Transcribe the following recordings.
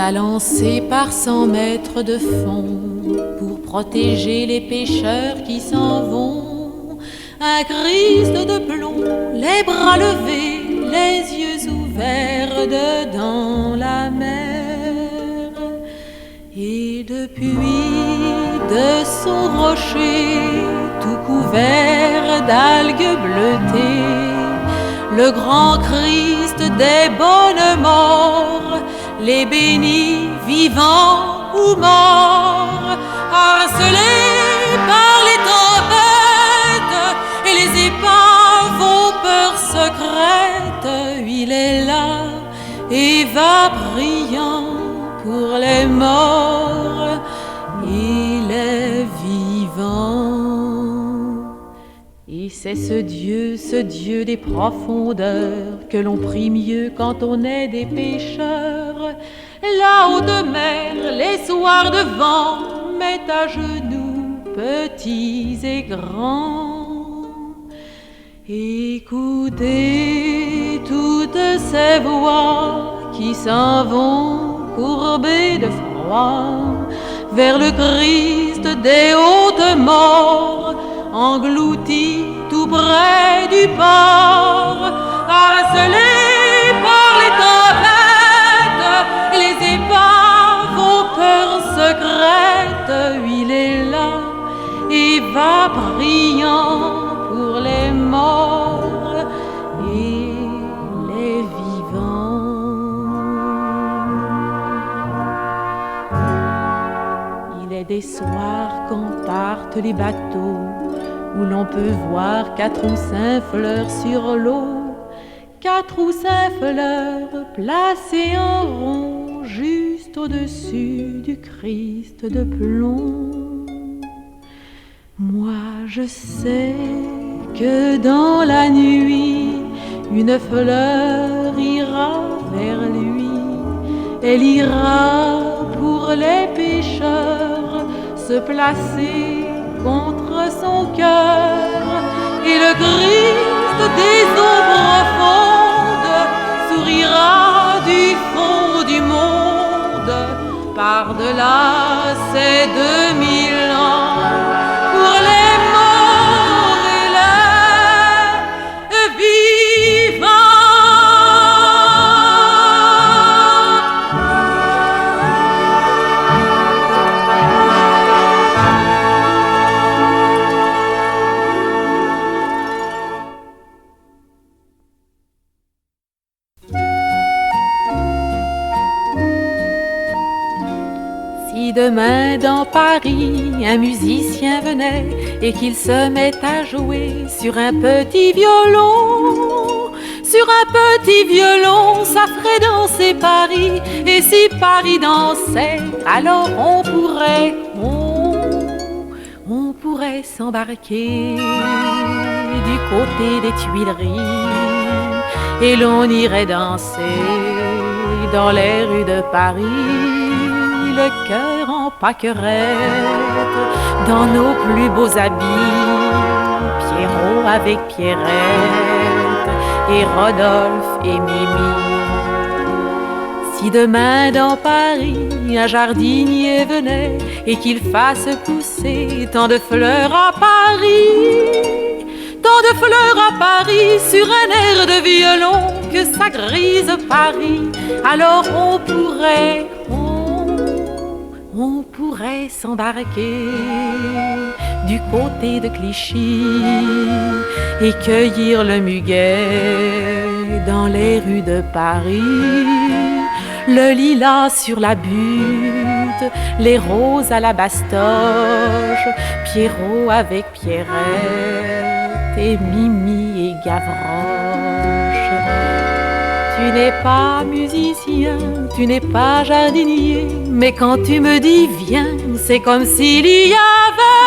a lancé par 100 mètres de fond, pour protéger les pêcheurs qui s'en vont, un Christ de plomb, les bras levés, les yeux ouverts dedans la mer. Et depuis de son rocher tout couvert d'algues bleutées, le grand Christ des bonnes morts les bénit, vivants ou morts, harcelés par les tempêtes et les épaves aux peurs secrètes. Il est là et va brillant pour les morts, il est vivant. Et c'est ce Dieu des profondeurs que l'on prie mieux quand on est des pécheurs. Là-haut de mer, les soirs de vent mettent à genoux petits et grands. Écoutez toutes ces voix qui s'en vont courbées de froid vers le Christ des hautes morts, englouti tout près du port, harcelé par les tempêtes et les épaves aux peurs secrètes. Il est là et va brillant pour les morts et les vivants. Il est des soirs quand partent les bateaux, où l'on peut voir 4 ou 5 fleurs sur l'eau, 4 ou 5 fleurs placées en rond juste au-dessus du Christ de plomb. Moi je sais que dans la nuit, une fleur ira vers lui, elle ira pour les pécheurs se placer contre son cœur, et le Christ des eaux profondes sourira du fond du monde, par-delà ces 2000 ans, pour les morts et les vivants. Demain dans Paris, un musicien venait et qu'il se met à jouer sur un petit violon. Sur un petit violon, ça ferait danser Paris. Et si Paris dansait, alors on pourrait s'embarquer du côté des Tuileries et l'on irait danser dans les rues de Paris, le cœur en pâquerette, dans nos plus beaux habits, Pierrot avec Pierrette et Rodolphe et Mimi. Si demain dans Paris un jardinier venait et qu'il fasse pousser tant de fleurs à Paris, tant de fleurs à Paris sur un air de violon que ça grise Paris, alors on pourrait s'embarquer du côté de Clichy et cueillir le muguet dans les rues de Paris, le lilas sur la butte, les roses à la bastoche, Pierrot avec Pierrette et Mimi et Gavroche. Tu n'es pas musicien, tu n'es pas jardinier, mais quand tu me dis viens, c'est comme s'il y avait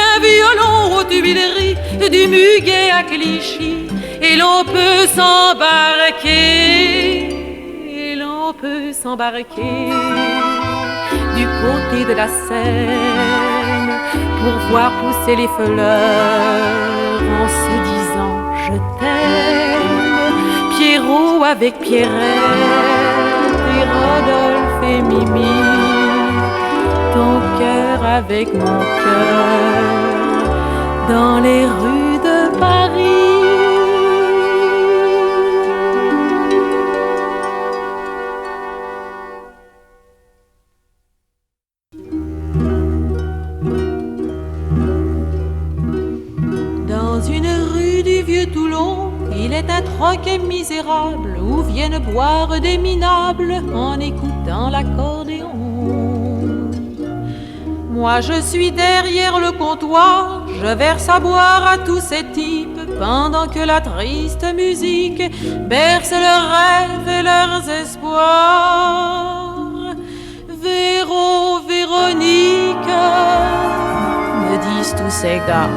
un violon aux Tuileries, du muguet à Clichy, et l'on peut s'embarquer du côté de la Seine pour voir pousser les fleurs en se disant je t'aime. Pierrot avec Pierrette et Rodolphe et Mimi, ton cœur avec mon cœur, dans les rues de Paris. Dans une rue du vieux Toulon, il est un troquet misérable où viennent boire des minables en écoutant l'accordéon. Moi je suis derrière le comptoir, je verse à boire à tous ces types pendant que la triste musique berce leurs rêves et leurs espoirs. Véro, Véronique, me disent tous ces gars.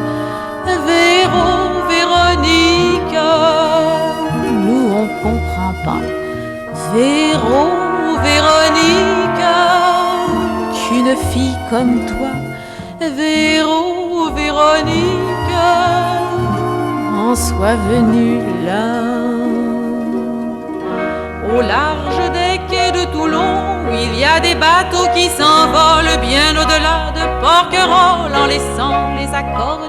Véro, Véronique, nous on comprend pas. Véro, Véronique, qu'une fille comme toi, Véro, Véronique, en soit venue là. Au large des quais de Toulon, il y a des bateaux qui s'envolent bien au-delà de Porquerolles en laissant les accordéons.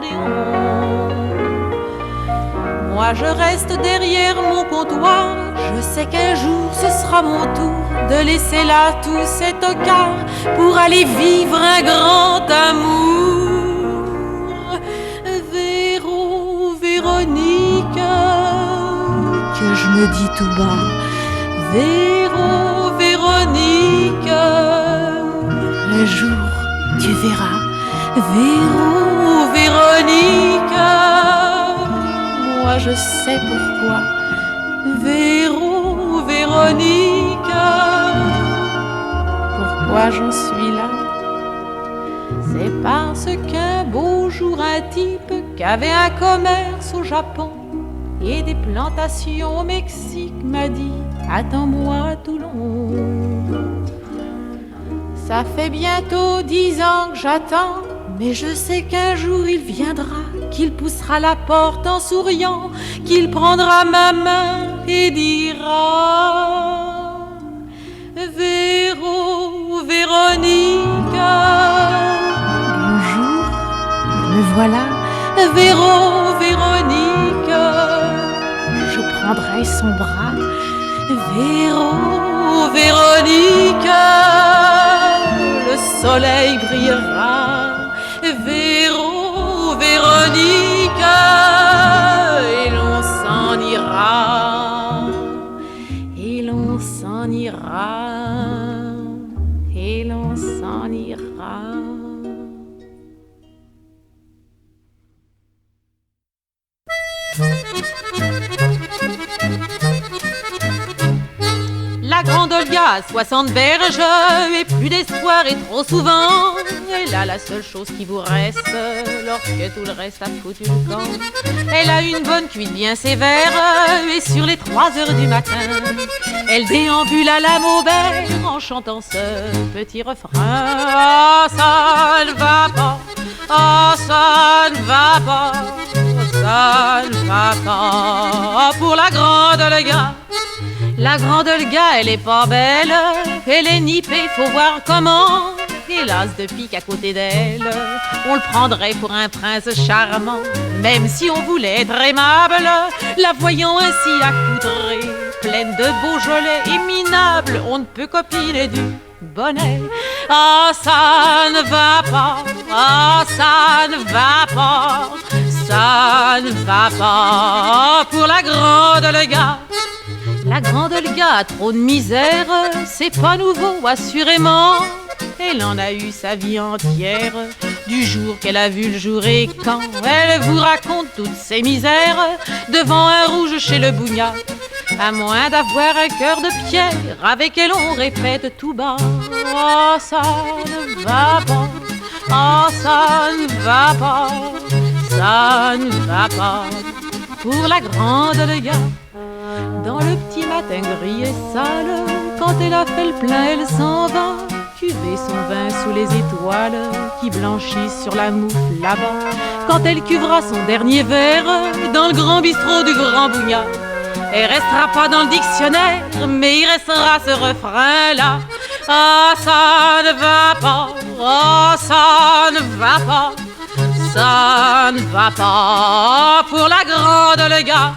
Moi je reste derrière mon comptoir, je sais qu'un jour ce sera mon tour de laisser là tous ces tocards pour aller vivre un grand amour. Véro, Véronique, que je me dis tout bas. Véro, Véronique, un jour tu verras. Véro, Véronique, moi je sais pourquoi. Véro, Véronique, pourquoi j'en suis là? C'est parce qu'un beau jour un type qui avait un commerce au Japon et des plantations au Mexique m'a dit: attends-moi à Toulon. Ça fait bientôt 10 ans que j'attends, mais je sais qu'un jour il viendra, qu'il poussera la porte en souriant, qu'il prendra ma main et dira: Véro, Véronique, bonjour, me voilà. Véro, Véronique, je prendrai son bras. Véro, Véronique, le soleil brillera. Véro, Véronique, et l'on s'en ira, et l'on s'en ira, et l'on s'en ira. La grande Olga a 60 berges et plus d'espoir et trop souvent elle a la seule chose qui vous reste lorsque tout le reste a foutu le camp. Elle a une bonne cuite bien sévère et sur les 3 heures du matin elle déambule à la maubert en chantant ce petit refrain: ah ça ne va pas, ah ça ne va pas, ça ne va pas pour la grande Olga. La grande Olga, elle est pas belle, elle est nippée, faut voir comment. Hélas, de pique à côté d'elle, on le prendrait pour un prince charmant. Même si on voulait être aimable, la voyant ainsi accoudrée, pleine de Beaujolais et minable, on ne peut copiner du bonnet. Ah, ça ne va pas, ah, ça ne va pas, ça ne va pas pour la grande Olga. La grande Olga a trop de misère, c'est pas nouveau assurément. Elle en a eu sa vie entière, du jour qu'elle a vu le jour. Et quand elle vous raconte toutes ses misères, devant un rouge chez le Bougna, à moins d'avoir un cœur de pierre, avec elle on répète tout bas: oh ça ne va pas, oh ça ne va pas, ça ne va pas pour la grande Olga. Dans le petit matin gris et sale, quand elle a fait le plein, elle s'en va cuver son vin sous les étoiles qui blanchissent sur la mouffe là-bas. Quand elle cuvera son dernier verre dans le grand bistrot du Grand Bougna, et restera pas dans le dictionnaire, mais il restera ce refrain-là. Ah, ça ne va pas, oh, ça ne va pas, ça ne va pas pour la grande le gars.